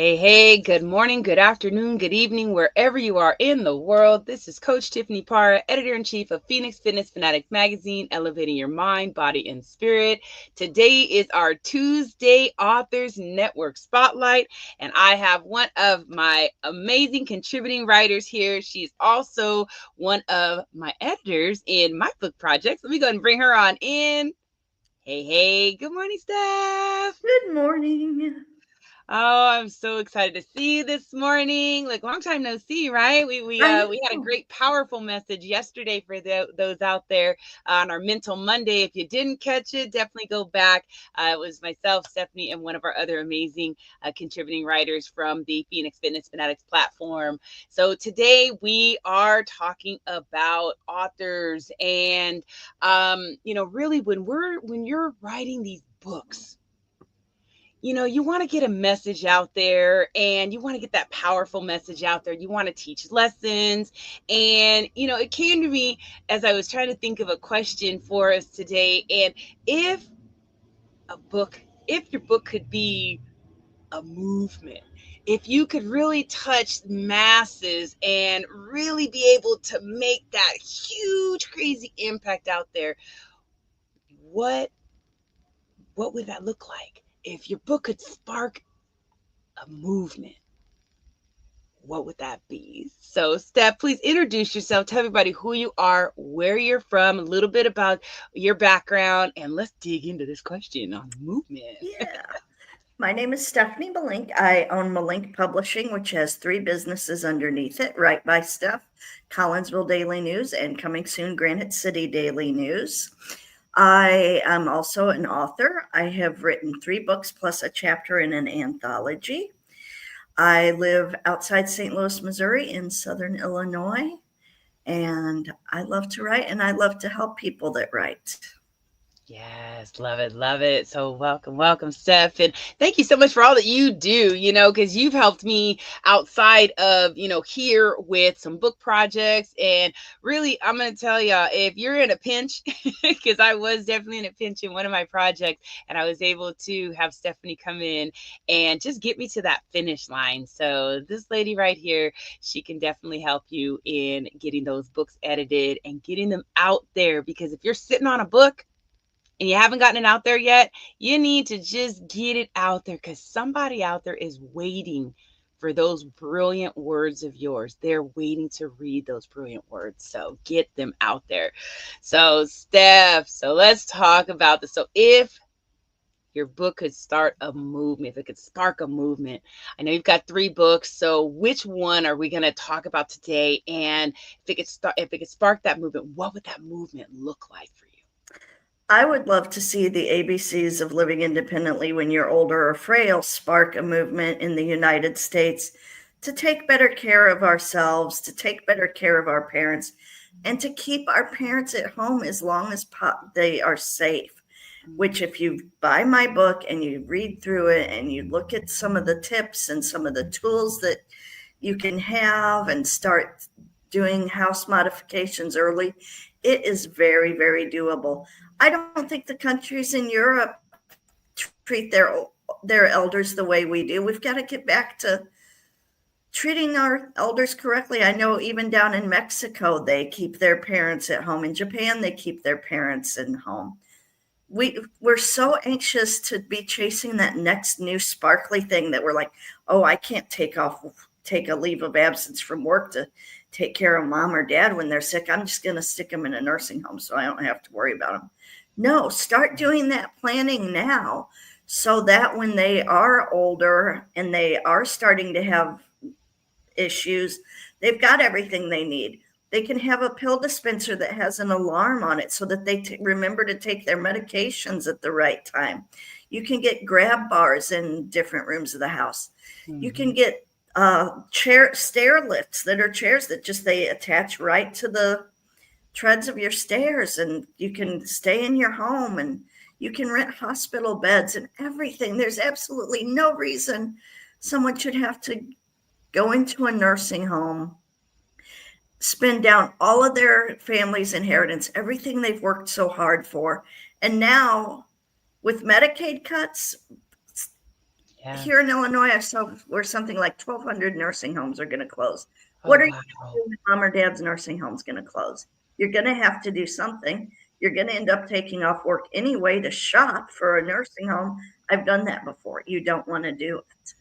Hey, good morning, good afternoon, good evening, wherever you are in the world. This is Coach Tiffany Parra, editor-in-chief of Phoenix Fanatics Magazine, elevating your mind, body, and spirit. Today is our Tuesday Authors Network Spotlight, and I have one of my amazing contributing writers here. She's also one of my editors in my book projects. Let me go ahead and bring her on in. Hey, good morning, Steph. Good morning. Oh, I'm so excited to see you this morning. Like long time no see, right? I We had a know. great, powerful message yesterday for those out there on our Mental Monday. If you didn't catch it, definitely go back. It was myself, Stephanie, and one of our other amazing contributing writers from the Phoenix Fitness Fanatics platform. So today we are talking about authors, and really when you're writing these books, you want to get a message out there, and you want to get that powerful message out there. You want to teach lessons. And, it came to me as I was trying to think of a question for us today. And if if your book could be a movement, if you could really touch masses and really be able to make that huge, crazy impact out there, what what would that look like? If your book could spark a movement, what would that be? So, Steph, please introduce yourself. Tell everybody who you are, where you're from, a little bit about your background, and let's dig into this question on movement. Yeah. My name is Stephanie Malink. I own Malink Publishing, which has three businesses underneath it: Right by Steph, Collinsville Daily News, and coming soon, Granite City Daily News. I am also an author. I have written three books plus a chapter in an anthology. I live outside St. Louis, Missouri, in southern Illinois, and I love to write and I love to help people that write. Yes, love it, love it. So welcome, Steph. And thank you so much for all that you do, because you've helped me outside of, here with some book projects. And really, I'm going to tell you, if you're in a pinch, because I was definitely in a pinch in one of my projects, and I was able to have Stephanie come in and just get me to that finish line. So this lady right here, she can definitely help you in getting those books edited and getting them out there. Because if you're sitting on a book, and you haven't gotten it out there yet, you need to just get it out there, because somebody out there is waiting for those brilliant words of yours. They're waiting to read those brilliant words. So get them out there. So, Steph, so let's talk about this. So, if your book could start a movement, if it could spark a movement, I know you've got three books. So, which one are we going to talk about today? And if it could spark that movement, what would that movement look like for you? I would love to see the ABCs of living independently when you're older or frail spark a movement in the United States to take better care of ourselves, to take better care of our parents, and to keep our parents at home as long as they are safe. Which, if you buy my book and you read through it and you look at some of the tips and some of the tools that you can have and start doing house modifications early, it is very, very doable. I don't think the countries in Europe treat their elders the way we do. We've got to get back to treating our elders correctly. I know even down in Mexico, they keep their parents at home. In Japan, they keep their parents at home. We're so anxious to be chasing that next new sparkly thing that we're like, oh, I can't take a leave of absence from work to take care of mom or dad when they're sick. I'm just going to stick them in a nursing home so I don't have to worry about them. No, start doing that planning now, so that when they are older and they are starting to have issues, they've got everything they need. They can have a pill dispenser that has an alarm on it so that they remember to take their medications at the right time. You can get grab bars in different rooms of the house. You can get stair lifts that are chairs that just they attach right to the treads of your stairs, and you can stay in your home, and you can rent hospital beds and everything. There's absolutely no reason someone should have to go into a nursing home, spend down all of their family's inheritance, everything they've worked so hard for. And now with Medicaid cuts, Yeah. here in Illinois, I saw where something like 1,200 nursing homes are going to close. Oh, What are you going to wow. do when mom or dad's nursing home's going to close? You're going to have to do something. You're going to end up taking off work anyway to shop for a nursing home. I've done that before. You don't want to do it.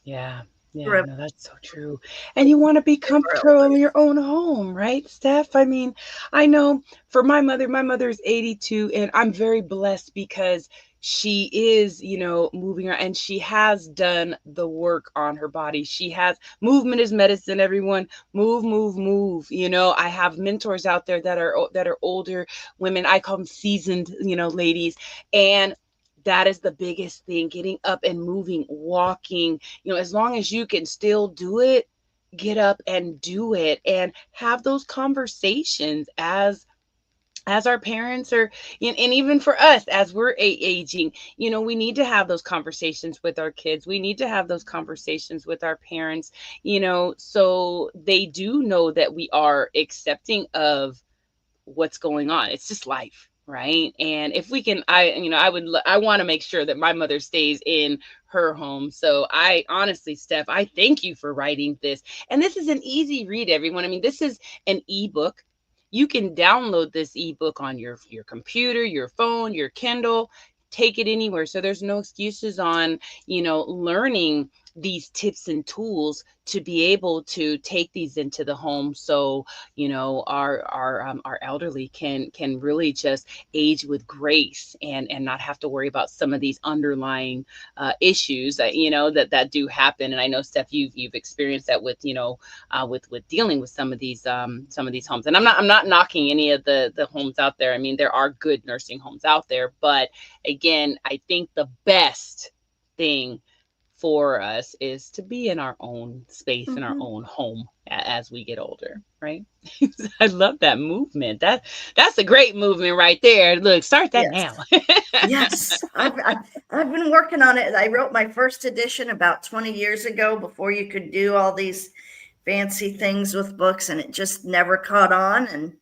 Yeah. Yeah, For no, that's so true. And you want to be our comfortable in elders. your own home, right, Steph? I mean, I know for my mother is 82, and I'm very blessed because she is, moving around and she has done the work on her body. She has movement is medicine, everyone. Move, move, move. I have mentors out there that are older women. I call them seasoned, ladies. And that is the biggest thing, getting up and moving, walking, as long as you can still do it, get up and do it and have those conversations as our parents are, and even for us as we're aging, we need to have those conversations with our kids. We need to have those conversations with our parents, so they do know that we are accepting of what's going on. It's just life, right? And if we can, I want to make sure that my mother stays in her home. So I honestly, Steph, I thank you for writing this. And this is an easy read, everyone. I mean, this is an ebook. You can download this ebook on your computer, your phone, your Kindle, take it anywhere. So there's no excuses on, learning these tips and tools to be able to take these into the home, so our elderly can really just age with grace and not have to worry about some of these underlying issues that that do happen. And I know, Steph, you've experienced that with with dealing with some of these homes. And I'm not knocking any of the homes out there. I mean, there are good nursing homes out there, but again, I think the best thing for us is to be in our own space, in our Mhm. own home as we get older, right? I love that movement. That's a great movement right there. Look, start that Yes. now. Yes, I've been working on it. I wrote my first edition about 20 years ago before you could do all these fancy things with books, and it just never caught on. And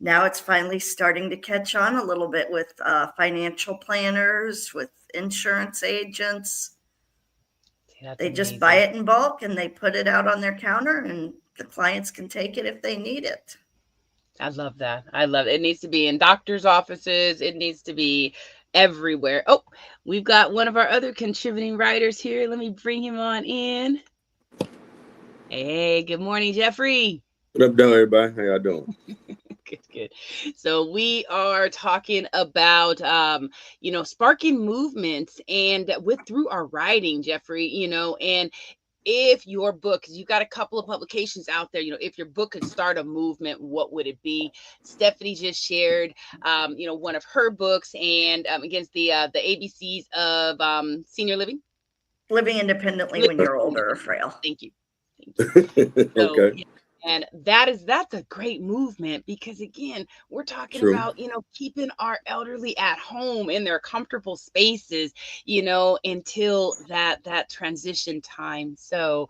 now it's finally starting to catch on a little bit with financial planners, with insurance agents. See, that's They just buy amazing. it in bulk and they put it out on their counter, and the clients can take it if they need it. I love that. I love it. It needs to be in doctors' offices. It needs to be everywhere. Oh, we've got one of our other contributing writers here. Let me bring him on in. Hey, good morning, Jeffrey. What up, down everybody? How y'all doing? Good, good. So we are talking about sparking movements and with through our writing, Jeffrey, and if your book, because you've got a couple of publications out there, if your book could start a movement, what would it be? Stephanie just shared one of her books, and against the ABCs of senior living. Living independently Living when you're older or independently. frail. Thank you. Thank you. So, Okay, yeah, and that's a great movement because again, we're talking true. about, keeping our elderly at home in their comfortable spaces, until that transition time. So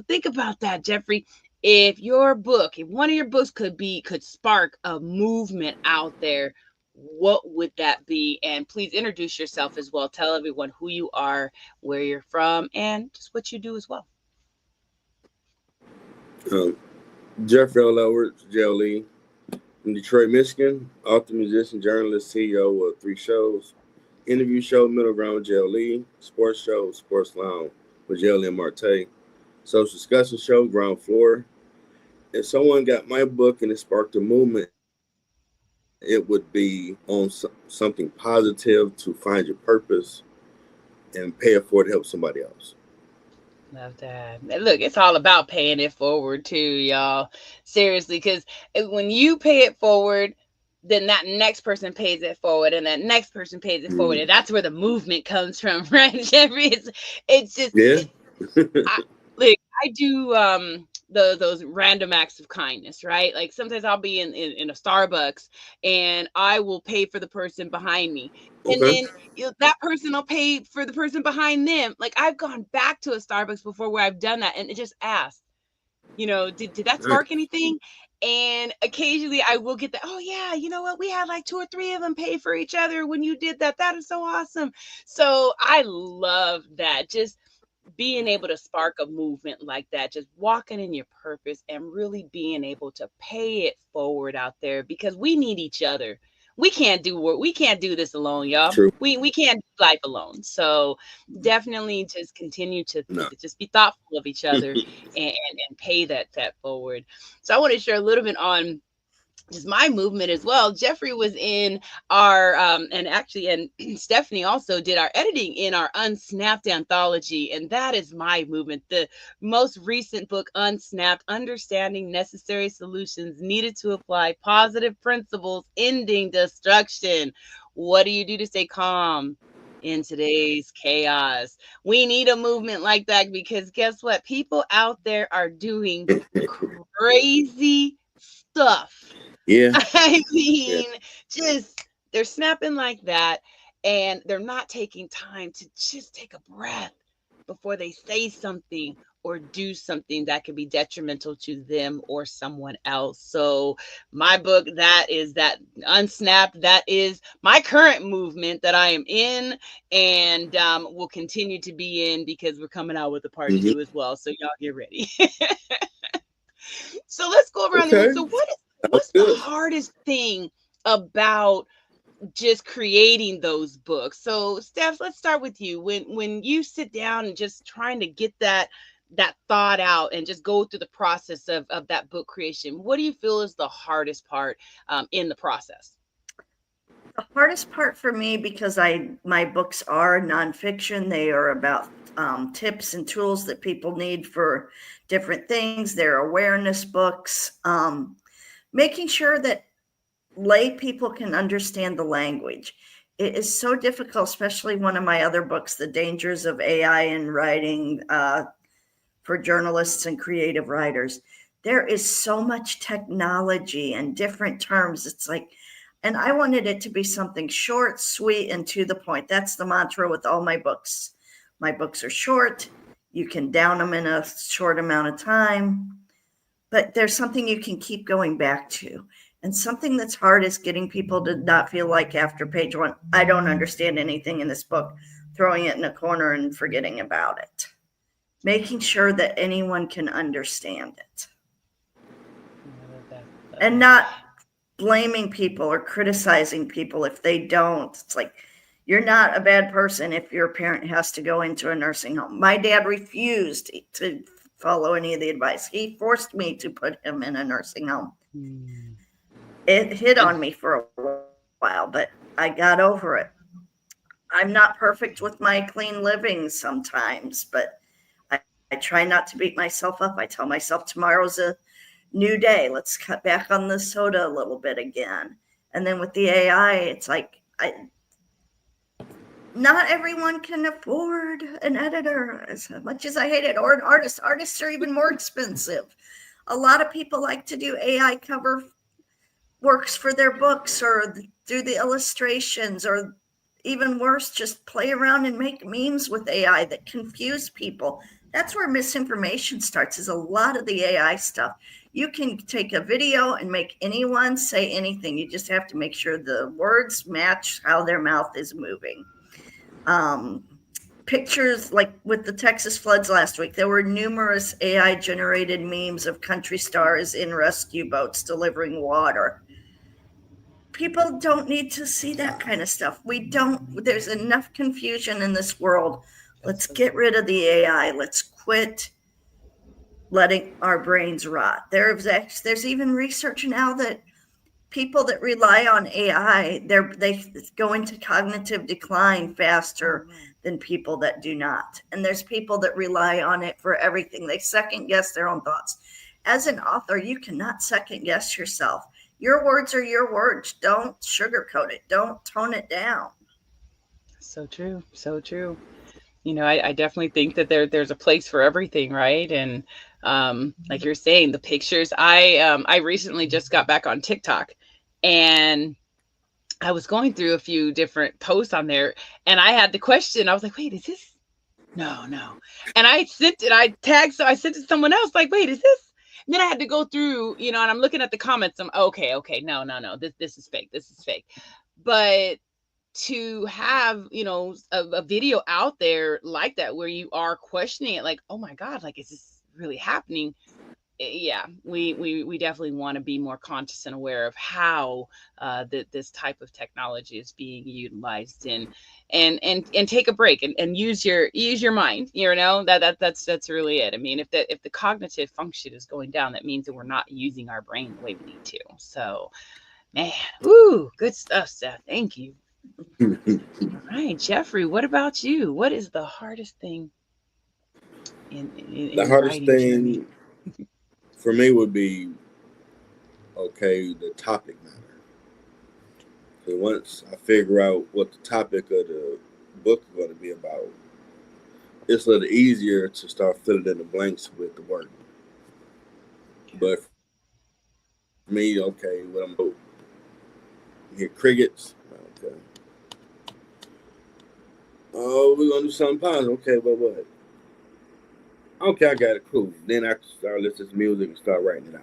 think about that, Jeffrey. If one of your books could spark a movement out there, what would that be? And please introduce yourself as well. Tell everyone who you are, where you're from, and just what you do as well. Um, Jeffrey L. Edwards, JLE, from Detroit, Michigan. Author, musician, journalist, CEO of 3 shows. Interview show, Middle Ground, JLE. Sports show, Sports Lounge with JLE and Marte. Social discussion show, Ground Floor. If someone got my book and it sparked a movement, it would be on something positive to find your purpose and pay it forward to help somebody else. Love that. And look, it's all about paying it forward too, y'all. Seriously, because when you pay it forward, then that next person pays it forward, and that next person pays it forward, and Mm. that's where the movement comes from, right, Jeffrey? It's just Yeah. I like I do those random acts of kindness, right? Like sometimes I'll be in a Starbucks and I will pay for the person behind me. And Okay. then that person will pay for the person behind them. Like I've gone back to a Starbucks before where I've done that and it just asked, did that All right. spark anything? And occasionally I will get that, oh yeah, you know what? We had like 2 or 3 of them pay for each other when you did that. That is so awesome. So I love that. Just being able to spark a movement like that, just walking in your purpose and really being able to pay it forward out there, because we need each other. We can't do this alone, y'all. True. We can't do life alone. So definitely just continue to No. just be thoughtful of each other and pay that forward. So I want to share a little bit on just my movement as well. Jeffrey was in our and Stephanie also did our editing in our Unsnapped anthology, and that is my movement. The most recent book, Unsnapped: Understanding Necessary Solutions Needed to Apply Positive Principles, Ending Destruction. What do you do to stay calm in today's chaos? We need a movement like that, because guess what? People out there are doing crazy stuff. Yeah. I Yeah. mean, just they're snapping like that, and they're not taking time to just take a breath before they say something or do something that could be detrimental to them or someone else. So my book, that is that Unsnapped, that is my current movement that I am in, and will continue to be in, because we're coming out with a part 2 as well. So y'all get ready. So let's go around the room. Okay. So what's Sounds the good. hardest thing about just creating those books? So Steph, let's start with you. When you sit down and just trying to get that thought out and just go through the process of that book creation, what do you feel is the hardest part in the process? The hardest part for me, because my books are nonfiction, they are about tips and tools that people need for different things. They're awareness books, making sure that lay people can understand the language. It is so difficult, especially one of my other books, The Dangers of AI in Writing, for journalists and creative writers. There is so much technology and different terms. It's like, and I wanted it to be something short, sweet, and to the point. That's the mantra with all my books. My books are short. You can down them in a short amount of time, but there's something you can keep going back to. And something that's hard is getting people to not feel like after page 1, I don't understand anything in this book, throwing it in a corner and forgetting about it. Making sure that anyone can understand it. And not blaming people or criticizing people if they don't. It's like, you're not a bad person if your parent has to go into a nursing home. My dad refused to follow any of the advice. He forced me to put him in a nursing home. It hit on me for a while, but I got over it. I'm not perfect with my clean living sometimes, but I try not to beat myself up. I tell myself tomorrow's a new day. Let's cut back on the soda a little bit again. And then with the AI, it's like, not everyone can afford an editor, as much as I hate it, or an artist. Artists are even more expensive. A lot of people like to do AI cover works for their books, or do the illustrations, or even worse, just play around and make memes with AI that confuse people. That's where misinformation starts, is a lot of the AI stuff. You can take a video and make anyone say anything. You just have to make sure the words match how their mouth is moving. Pictures, like with the Texas floods last week, there were numerous AI generated memes of country stars in rescue boats delivering water. People don't need to see that kind of stuff. There's enough confusion in this world. Let's get rid of the AI. Let's quit letting our brains rot. There's even research now that people that rely on AI, they go into cognitive decline faster than people that do not. And there's people that rely on it for everything. They second guess their own thoughts. As an author, you cannot second guess yourself. Your words are your words. Don't sugarcoat it. Don't tone it down. So true. So true. You know, I definitely think that there's a place for everything, right? And like you're saying, the pictures. I recently just got back on TikTok, and I was going through a few different posts on there, and I had the question. I was like, wait, is this? No. And I sent it to someone else, like, wait, is this? And then I had to go through, and I'm looking at the comments. I'm okay, no, this is fake. This is fake. But to have, a video out there like that where you are questioning it, like, oh my God, like, is this really happening? Yeah, we definitely want to be more conscious and aware of how this type of technology is being utilized, and take a break, and use your mind. That's really it. I mean, if the cognitive function is going down, that means that we're not using our brain the way we need to. So, man, ooh, good stuff, Seth. Thank you. All right, Jeffrey, what about you? What is the hardest thing in The your hardest writing journey? thing for me would be, the topic matter. So once I figure out what the topic of the book is going to be about, it's a little easier to start filling in the blanks with the word. But for me, what I'm you hear crickets. Okay. Oh, we're gonna do something positive. Okay, but what? Okay, I got it. Cool. Then I can start listening to music and start writing it out.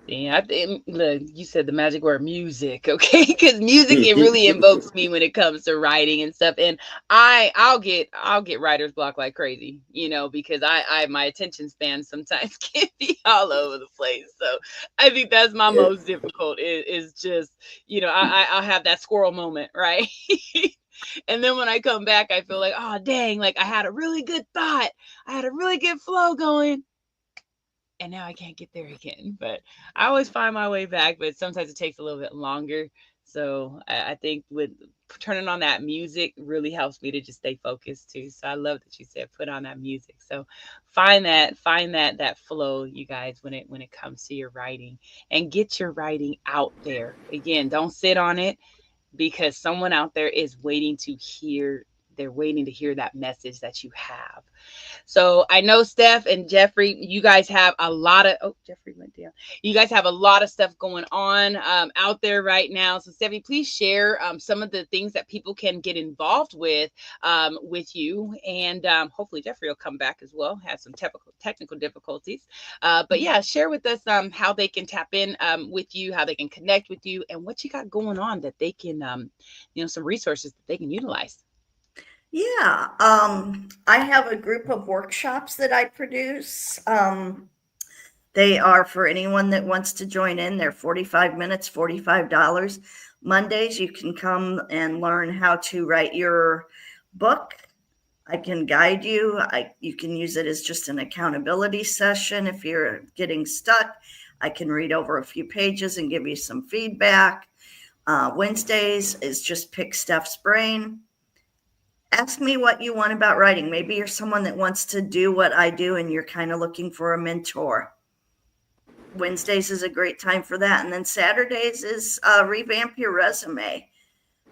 Yeah, I think, look, you said the magic word music, okay? Because music, it really invokes me when it comes to writing and stuff. And I'll get writer's block like crazy, because I my attention span sometimes can be all over the place. So I think that's my Yeah. most difficult is just, I'll have that squirrel moment, right? And then when I come back, I feel like, oh dang, like I had a really good thought, I had a really good flow going, and now I can't get there again. But I always find my way back, but sometimes it takes a little bit longer. So I think with turning on that music really helps me to just stay focused too. So I love that you said put on that music. So find that flow, you guys, when it comes to your writing, and get your writing out there. Again, don't sit on it, because someone out there is waiting to hear. They're waiting to hear that message that you have. So I know Steph and Jeffrey, you guys have a lot of, Jeffrey went down. You guys have a lot of stuff going on out there right now. So Steffi, please share some of the things that people can get involved with you. And hopefully Jeffrey will come back as well, have some technical difficulties. But yeah, share with us how they can tap in with you, how they can connect with you, and what you got going on that they can, some resources that they can utilize. Yeah, I have a group of workshops that I produce. They are for anyone that wants to join in. They're 45 minutes, $45. Mondays, you can come and learn how to write your book. I can guide you. You can use it as just an accountability session. If you're getting stuck, I can read over a few pages and give you some feedback. Wednesdays is just pick Steph's brain. Ask me what you want about writing. Maybe you're someone that wants to do what I do and you're kind of looking for a mentor. Wednesdays is a great time for that. And then Saturdays is revamp your resume.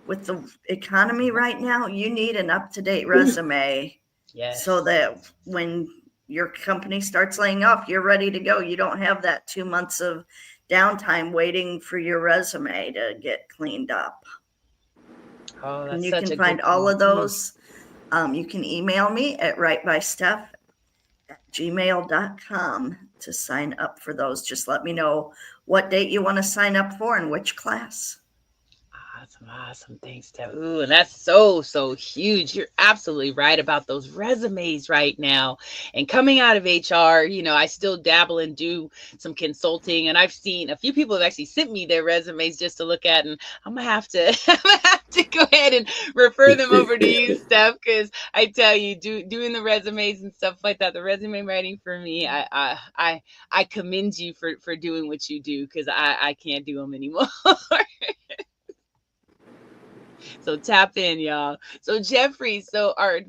With the economy right now, you need an up-to-date resume. Yes. So that when your company starts laying off, you're ready to go. You don't have that 2 months of downtime waiting for your resume to get cleaned up. Oh, that's And you such can a find good all point. of those. You can email me at writebysteph@gmail.com to sign up for those. Just let me know what date you want to sign up for and which class. Awesome. Thanks, Steph. Ooh, and that's so huge. You're absolutely right about those resumes right now. And coming out of HR, I still dabble and do some consulting. And I've seen a few people have actually sent me their resumes just to look at. And I'm gonna have to go ahead and refer them over to you, Steph, because I tell you, doing the resumes and stuff like that, the resume writing for me, I commend you for doing what you do, because I can't do them anymore. So tap in, y'all. So Jeffrey,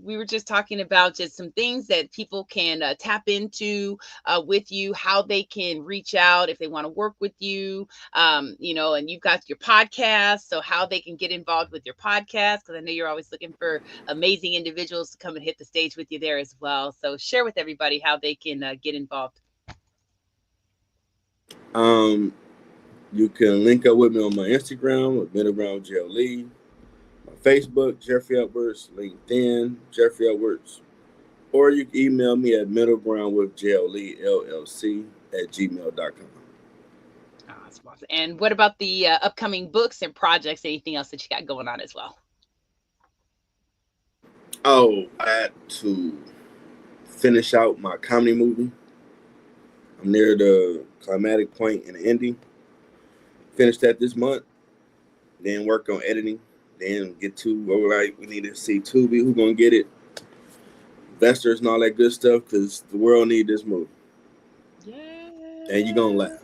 we were just talking about just some things that people can tap into with you, how they can reach out if they want to work with you, and you've got your podcast, so how they can get involved with your podcast, because I know you're always looking for amazing individuals to come and hit the stage with you there as well. So share with everybody how they can get involved. You can link up with me on my Instagram with MiddleGroundJLE. Facebook, Jeffrey Edwards, LinkedIn, Jeffrey Edwards. Or you can email me at middlegroundwithjlellc@gmail.com. Awesome, awesome. And what about the upcoming books and projects? Anything else that you got going on as well? Oh, I had to finish out my comedy movie. I'm near the climatic point in the ending. Finish that this month. Then work on editing. Then get to what we need to see Tubi, who gonna get it, investors and all that good stuff, because the world need this movie. Yeah. And you gonna laugh.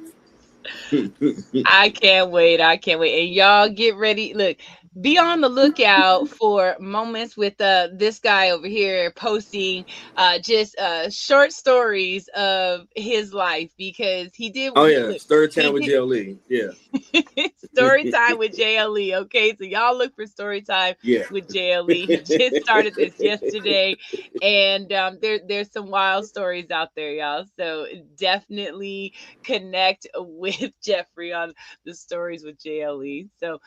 I can't wait. I can't wait. And y'all get ready. Look, be on the lookout for moments with this guy over here posting just short stories of his life, because he did Oh he yeah, look story he time with did JLE. Yeah. story time with JLE. Okay, so y'all look for story time Yeah. with JLE. He just started this yesterday, and there's some wild stories out there, y'all. So definitely connect with Jeffrey on the stories with JLE. So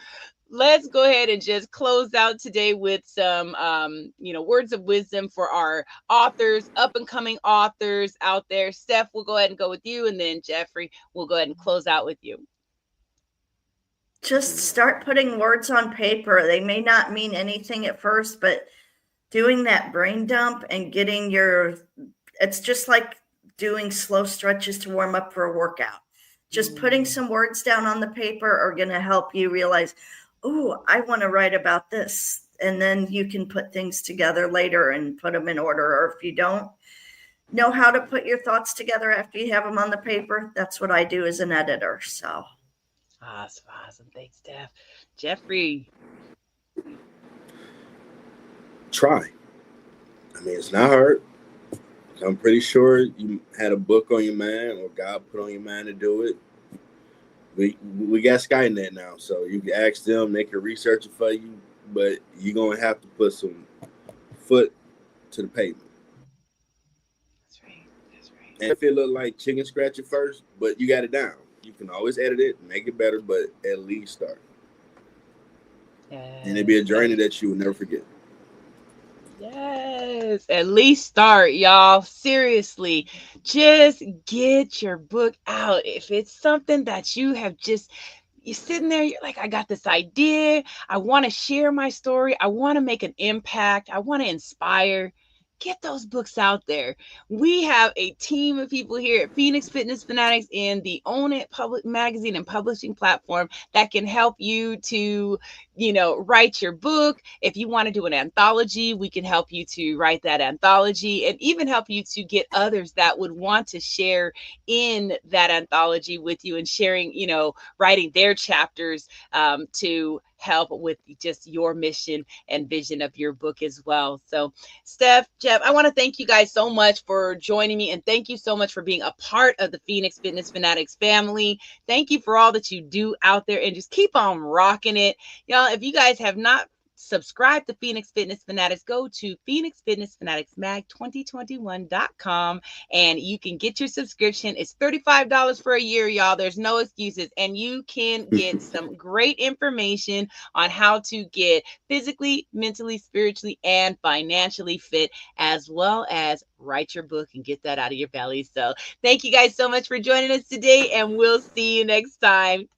let's go ahead and just close out today with some words of wisdom for our authors, up and coming authors out there. Steph, we'll go ahead and go with you, and then Jeffrey, we'll go ahead and close out with you. Just start putting words on paper. They may not mean anything at first, but doing that brain dump and getting it's just like doing slow stretches to warm up for a workout. Just putting some words down on the paper are going to help you realize, oh, I want to write about this. And then you can put things together later and put them in order. Or if you don't know how to put your thoughts together after you have them on the paper, that's what I do as an editor. So Awesome, awesome. Thanks, Steph. Jeffrey. Try. I mean, it's not hard. I'm pretty sure you had a book on your mind, or God put on your mind to do it. We got Skynet now, so you can ask them, they can research it for you, but you're going to have to put some foot to the pavement. That's right. That's right. And if it look like chicken scratch at first, but you got it down. You can always edit it, make it better, but at least start. And it'll be a journey that you will never forget. Yes, at least start, y'all. Seriously, just get your book out. If it's something that you're sitting there, you're like, I got this idea. I want to share my story. I want to make an impact. I want to inspire. Get those books out there. We have a team of people here at Phoenix Fitness Fanatics and the Own It Public Magazine and Publishing platform that can help you to, write your book. If you want to do an anthology, we can help you to write that anthology, and even help you to get others that would want to share in that anthology with you, and sharing, writing their chapters to help with just your mission and vision of your book as well. So Steph, Jeff, I want to thank you guys so much for joining me, and thank you so much for being a part of the Phoenix Fitness Fanatics family. Thank you for all that you do out there, and just keep on rocking it. Y'all, if you guys have not subscribe to Phoenix Fitness Fanatics, go to Phoenix Fitness Fanatics Mag 2021.com and you can get your subscription. It's $35 for a year, y'all. There's no excuses. And you can get some great information on how to get physically, mentally, spiritually, and financially fit, as well as write your book and get that out of your belly. So thank you guys so much for joining us today, and we'll see you next time.